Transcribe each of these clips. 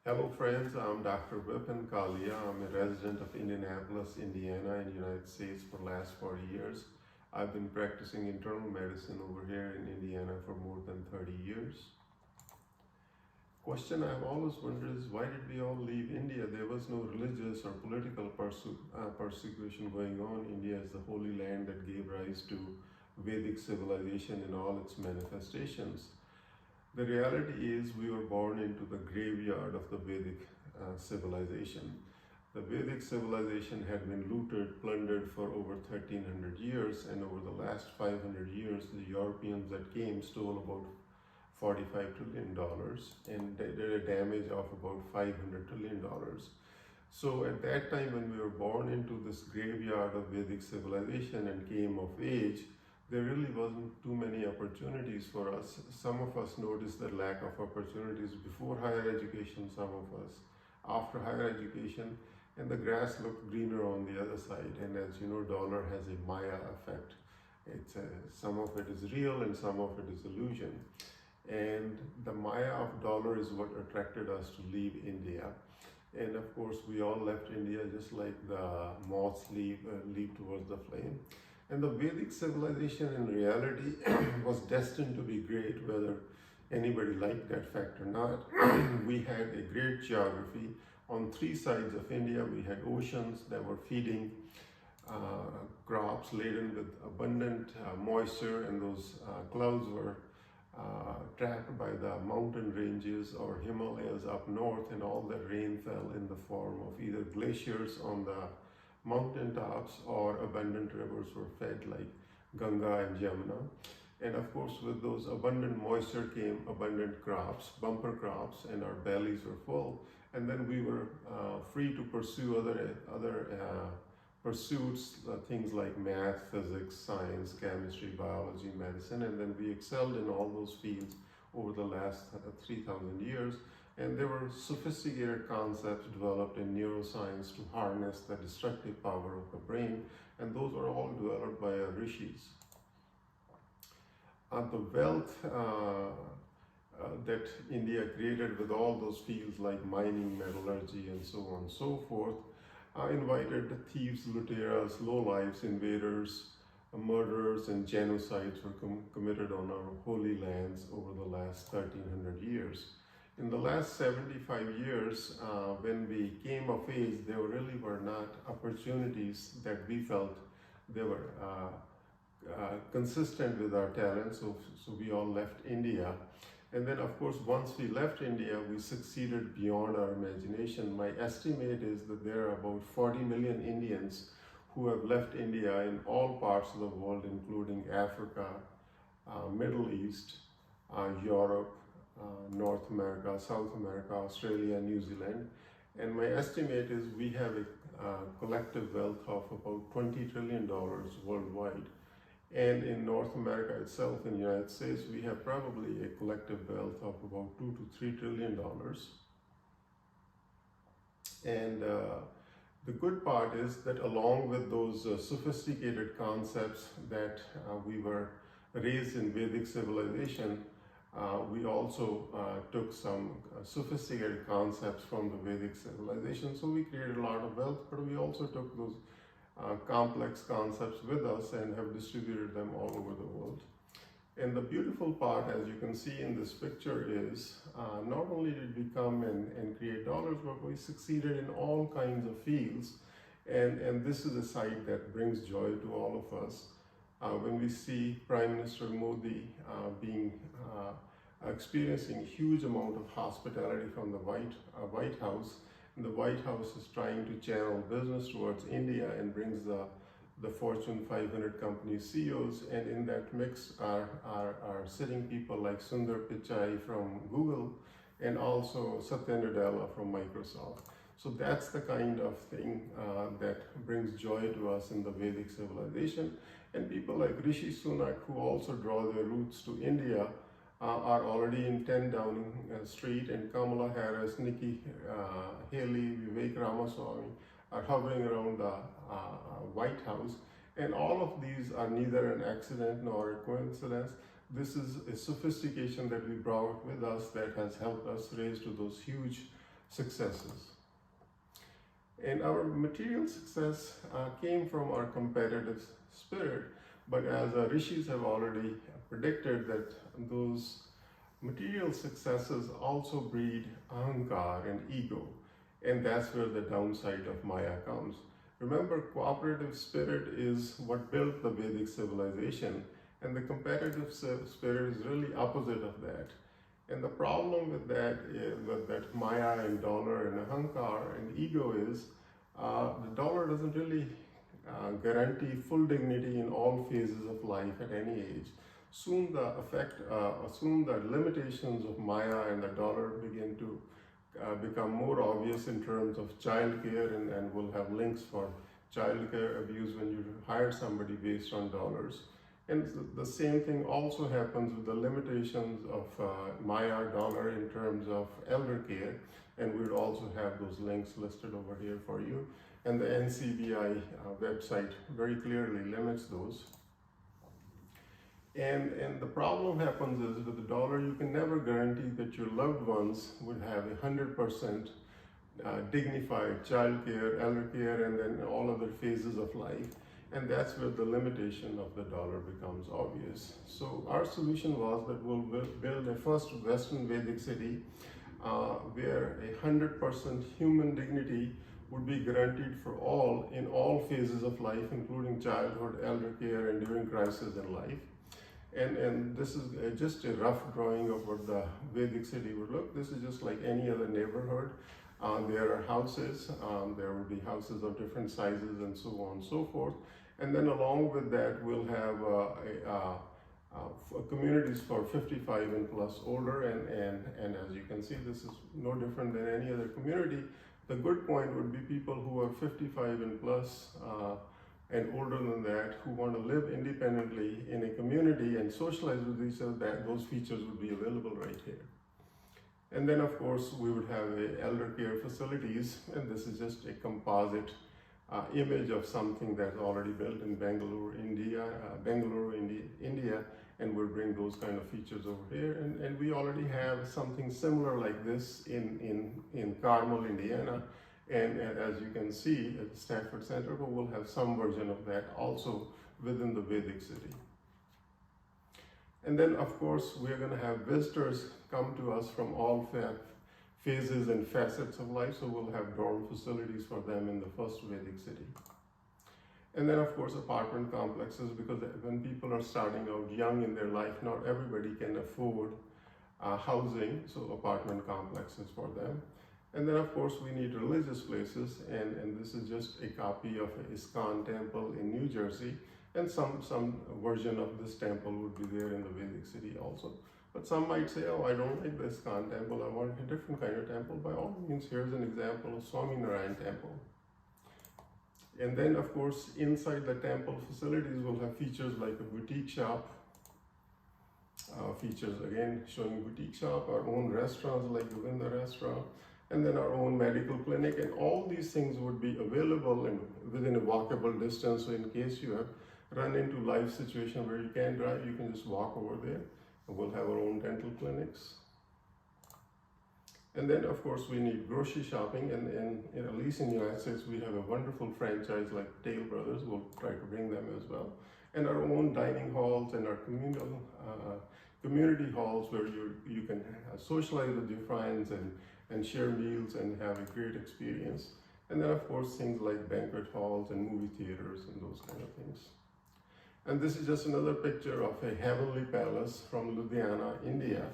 Hello friends, I'm Dr. Vipin Kalia. I'm a resident of Indianapolis, Indiana in the United States for the last 40 years. I've been practicing internal medicine over here in Indiana for more than 30 years. Question I've always wondered is why did we all leave India? There was no religious or political persecution going on. India is the holy land that gave rise to Vedic civilization in all its manifestations. The reality is we were born into the graveyard of the Vedic civilization. The Vedic civilization had been looted, plundered for over 1300 years, and over the last 500 years, the Europeans that came stole about $45 trillion and did a damage of about $500 trillion. So at that time when we were born into this graveyard of Vedic civilization and came of age, there really wasn't too many opportunities for us. Some of us noticed the lack of opportunities before higher education, some of us after higher education, and the grass looked greener on the other side. And as you know, dollar has a Maya effect. Some of it is real and some of it is illusion. And the Maya of dollar is what attracted us to leave India. And of course, we all left India just like the moths leave towards the flame. And the Vedic civilization in reality was destined to be great, whether anybody liked that fact or not. We had a great geography. On three sides of India, we had oceans that were feeding crops laden with abundant moisture, and those clouds were trapped by the mountain ranges or Himalayas up north, and all that rain fell in the form of either glaciers on the mountain tops or abundant rivers were fed like Ganga and Jamuna. And of course, with those abundant moisture came abundant crops, bumper crops, and our bellies were full. And then we were free to pursue other pursuits, things like math, physics, science, chemistry, biology, medicine, and then we excelled in all those fields over the last 3,000 years. And there were sophisticated concepts developed in neuroscience to harness the destructive power of the brain, and those were all developed by our rishis. The wealth that India created with all those fields like mining, metallurgy, and so on and so forth, invited thieves, luteras, lowlifes, invaders, murderers, and genocides were committed on our holy lands over the last 1300 years. In the last 75 years, when we came of age, there really were not opportunities that we felt they were consistent with our talents, so we all left India. And then, of course, once we left India, we succeeded beyond our imagination. My estimate is that there are about 40 million Indians who have left India in all parts of the world, including Africa, Middle East, Europe, North America, South America, Australia, New Zealand. And my estimate is we have a collective wealth of about $20 trillion worldwide. And in North America itself, in the United States, we have probably a collective wealth of about $2 to $3 trillion. And the good part is that along with those sophisticated concepts that we were raised in Vedic civilization, we also took some sophisticated concepts from the Vedic civilization. So we created a lot of wealth, but we also took those complex concepts with us and have distributed them all over the world. And the beautiful part, as you can see in this picture, is not only did we come and create dollars, but we succeeded in all kinds of fields. And this is a sight that brings joy to all of us. When we see Prime Minister Modi experiencing huge amount of hospitality from the White House, and the White House is trying to channel business towards India and brings the Fortune 500 company CEOs, and in that mix are sitting people like Sundar Pichai from Google and also Satya Nadella from Microsoft. So that's the kind of thing that brings joy to us in the Vedic civilization. And people like Rishi Sunak, who also draw their roots to India, are already in 10 Downing Street, and Kamala Harris, Nikki Haley, Vivek Ramaswamy are hovering around the White House. And all of these are neither an accident nor a coincidence. This is a sophistication that we brought with us that has helped us raise to those huge successes. And our material success came from our competitive spirit, but as our rishis have already predicted that those material successes also breed ahankar and ego, and that's where the downside of Maya comes. Remember, cooperative spirit is what built the Vedic civilization, and the competitive spirit is really opposite of that. And the problem with that is that Maya and dollar and ahankar and ego is the dollar doesn't really guarantee full dignity in all phases of life at any age. Soon the limitations of Maya and the dollar begin to become more obvious in terms of child care, and we'll have links for child care abuse when you hire somebody based on dollars. And the same thing also happens with the limitations of Maya dollar in terms of elder care, and we'd also have those links listed over here for you. And the NCBI website very clearly limits those. And the problem happens is with the dollar, you can never guarantee that your loved ones would have 100% dignified child care, elder care, and then all other phases of life. And that's where the limitation of the dollar becomes obvious. So our solution was that we'll build a first Western Vedic city where 100% human dignity would be guaranteed for all in all phases of life, including childhood, elder care, and during crisis in life. And this is just a rough drawing of what the Vedic city would look. This is just like any other neighborhood. There are houses, there will be houses of different sizes and so on and so forth. And then along with that, we'll have communities for 55 and plus older, and as you can see, this is no different than any other community. The good point would be people who are 55 and plus and older than that, who want to live independently in a community and socialize with each other, that those features would be available right here. And then of course we would have elder care facilities, and this is just a composite image of something that's already built in Bangalore, India, and we'll bring those kind of features over here. And we already have something similar like this in Carmel, Indiana. And as you can see at the Stanford Center, but we'll have some version of that also within the Vedic city. And then of course, we're going to have visitors come to us from all phases and facets of life. So we'll have dorm facilities for them in the first Vedic city. And then of course, apartment complexes, because when people are starting out young in their life, not everybody can afford housing, so apartment complexes for them. And then of course we need religious places, and this is just a copy of an Iskcon temple in New Jersey, and some version of this temple would be there in the Vedic city also. But some might say, oh, I don't like the Iskcon temple, I want a different kind of temple. By all means, here's an example of Swaminarayan temple. And then of course, inside the temple facilities will have features like a boutique shop, features again showing boutique shop, our own restaurants like within the restaurant, and then our own medical clinic, and all these things would be available and within a walkable distance. So in case you have run into life situation where you can't drive, you can just walk over there, and we'll have our own dental clinics. And then of course we need grocery shopping, and at least in the United States we have a wonderful franchise like Tail Brothers. We'll try to bring them as well, and our own dining halls and our community halls where you can socialize with your friends and share meals and have a great experience. And then of course things like banquet halls and movie theaters and those kind of things. And this is just another picture of a heavenly palace from Ludhiana, India.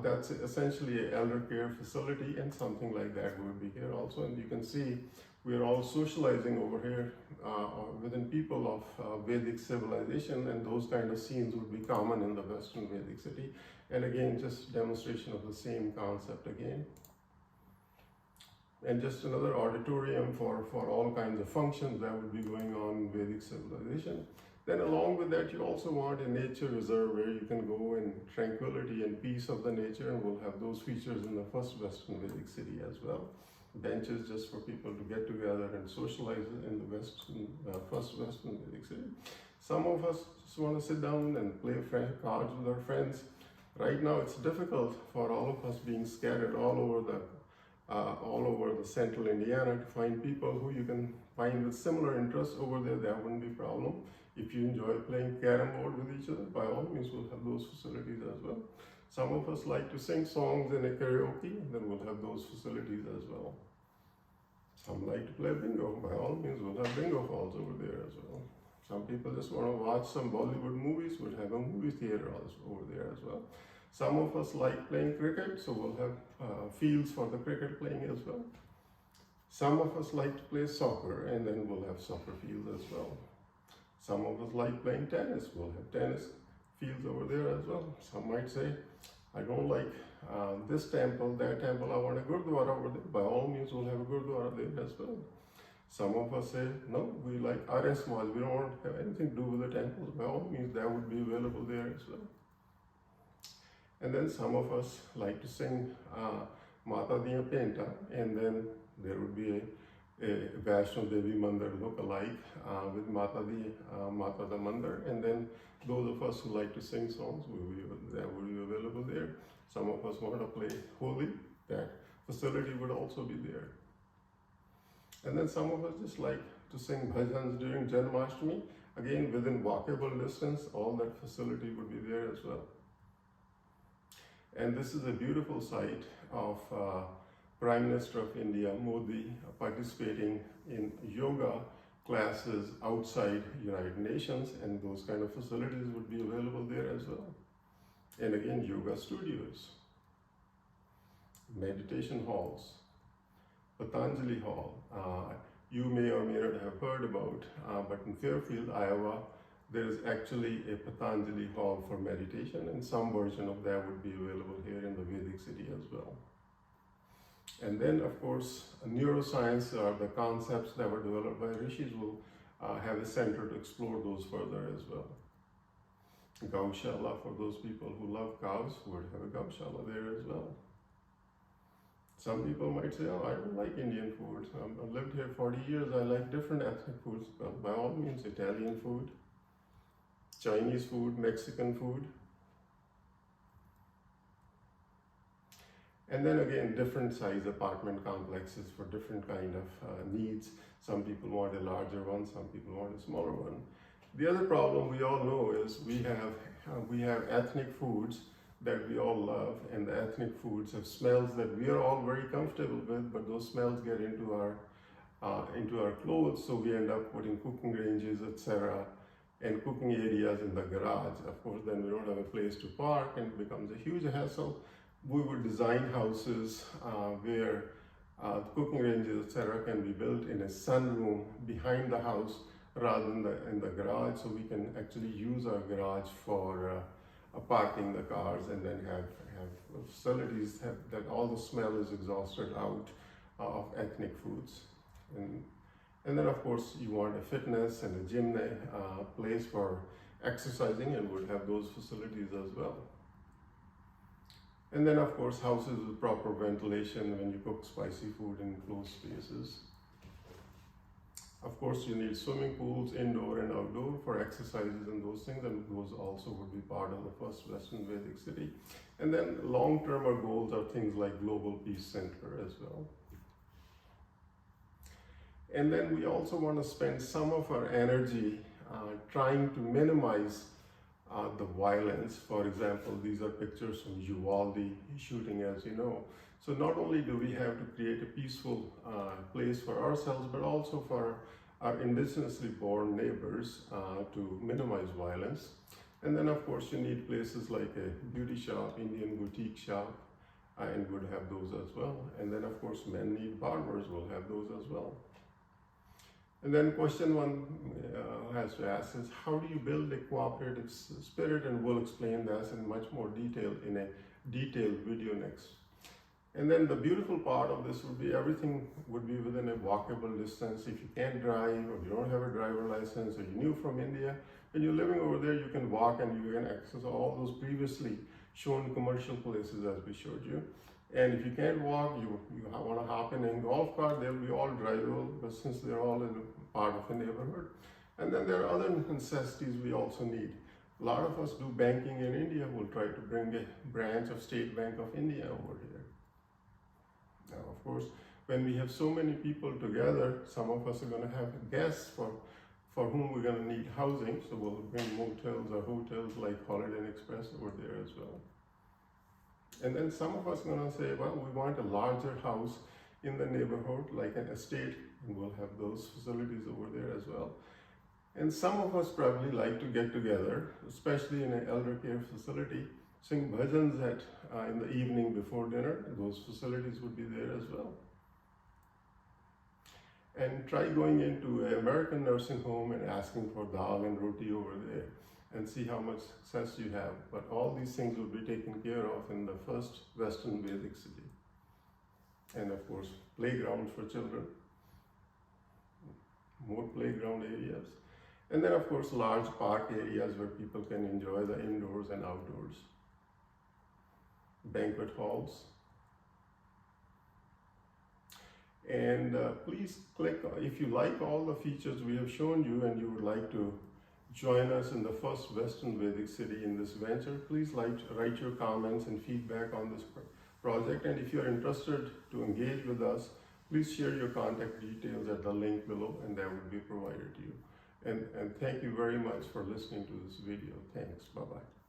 That's essentially an elder care facility, and something like that will be here also. And you can see we're all socializing over here within people of Vedic civilization, and those kind of scenes would be common in the Western Vedic city. And again, just demonstration of the same concept again. And just another auditorium for all kinds of functions that would be going on in Vedic civilization. Then along with that, you also want a nature reserve where you can go in tranquility and peace of the nature, and we'll have those features in the first Western Vedic city as well. Benches just for people to get together and socialize in the first Western Vedic city. Some of us just want to sit down and play cards with our friends. Right now it's difficult for all of us being scattered all over the all over the central Indiana to find people who you can find with similar interests over there. That wouldn't be a problem. If you enjoy playing carom board with each other, by all means, we'll have those facilities as well. Some of us like to sing songs in a karaoke, then we'll have those facilities as well. Some like to play bingo, by all means, we'll have bingo halls over there as well. Some people just want to watch some Bollywood movies, we'll have a movie theater over there as well. Some of us like playing cricket, so we'll have fields for the cricket playing as well. Some of us like to play soccer, and then we'll have soccer fields as well. Some of us like playing tennis, we'll have tennis fields over there as well. Some might say, I don't like this temple, that temple, I want a gurdwara over there. By all means, we'll have a gurdwara there as well. Some of us say, no, we like RS malls, we don't want to have anything to do with the temples. By all means, that would be available there as well. And then some of us like to sing Mata Diya Penta, and then there would be a Vaishno Devi Mandir look-alike with Mata the Mandir, and then those of us who like to sing songs, that would be available there. Some of us want to play Holi, that facility would also be there. And then some of us just like to sing bhajans during Janmashtami, again within walkable distance, all that facility would be there as well. And this is a beautiful site of Prime Minister of India, Modi, participating in yoga classes outside United Nations, and those kind of facilities would be available there as well. And again, yoga studios, meditation halls, Patanjali Hall. You may or may not have heard about, but in Fairfield, Iowa, there is actually a Patanjali Hall for meditation, and some version of that would be available here in the Vedic city as well. And then, of course, neuroscience, or the concepts that were developed by rishis, will have a center to explore those further as well. Gaushala, for those people who love cows, would have a Gaushala there as well. Some people might say, oh, I don't like Indian food. I've lived here 40 years, I like different ethnic foods. Well, by all means, Italian food, Chinese food, Mexican food. And then again, different size apartment complexes for different kind of needs. Some people want a larger one, some people want a smaller one. The other problem we all know is we have ethnic foods that we all love, and the ethnic foods have smells that we are all very comfortable with, but those smells get into our clothes, so we end up putting cooking ranges, etc., and cooking areas in the garage. Of course, then we don't have a place to park, and it becomes a huge hassle. We would design houses where cooking ranges, etc., can be built in a sunroom behind the house rather than in the garage, so we can actually use our garage for parking the cars, and then have facilities that all the smell is exhausted out of ethnic foods. And then, of course, you want a fitness and a gym place for exercising, and would have those facilities as well. And then, of course, houses with proper ventilation when you cook spicy food in closed spaces. Of course, you need swimming pools, indoor and outdoor, for exercises and those things, and those also would be part of the first Western Vedic city. And then long-term goals are things like Global Peace Center as well. And then we also want to spend some of our energy trying to minimize the violence. For example, these are pictures from Uvalde shooting, as you know. So not only do we have to create a peaceful place for ourselves, but also for our indigenously born neighbors to minimize violence. And then, of course, you need places like a beauty shop, Indian boutique shop, and would have those as well. And then, of course, men need barbers, will have those as well. And then question one has to ask is, how do you build a cooperative spirit? And we'll explain this in much more detail in a detailed video next. And then the beautiful part of this would be everything would be within a walkable distance. If you can't drive, or you don't have a driver license, or you're new from India, when you're living over there, you can walk and you can access all those previously shown commercial places as we showed you. And if you can't walk, you want to hop in a golf cart, they'll be all drivable, but since they're all in a part of a neighborhood. And then there are other necessities we also need. A lot of us do banking in India. We'll try to bring a branch of State Bank of India over here. Now, of course, when we have so many people together, some of us are going to have guests for whom we're going to need housing, so we'll bring motels or hotels like Holiday Inn Express over there as well. And then some of us are going to say, well, we want a larger house in the neighborhood, like an estate, and we'll have those facilities over there as well. And some of us probably like to get together, especially in an elder care facility, sing bhajans in the evening before dinner. Those facilities would be there as well. And try going into an American nursing home and asking for dal and roti over there and see how much success you have. But all these things will be taken care of in the first Western Vedic city. And of course, playgrounds for children, more playground areas. And then of course, large park areas where people can enjoy the indoors and outdoors. Banquet halls. And please click, if you like all the features we have shown you and you would like to join us in the first Western Vedic city in this venture, please write your comments and feedback on this project. And if you're interested to engage with us, please share your contact details at the link below and that will be provided to you. And thank you very much for listening to this video. Thanks. Bye-bye.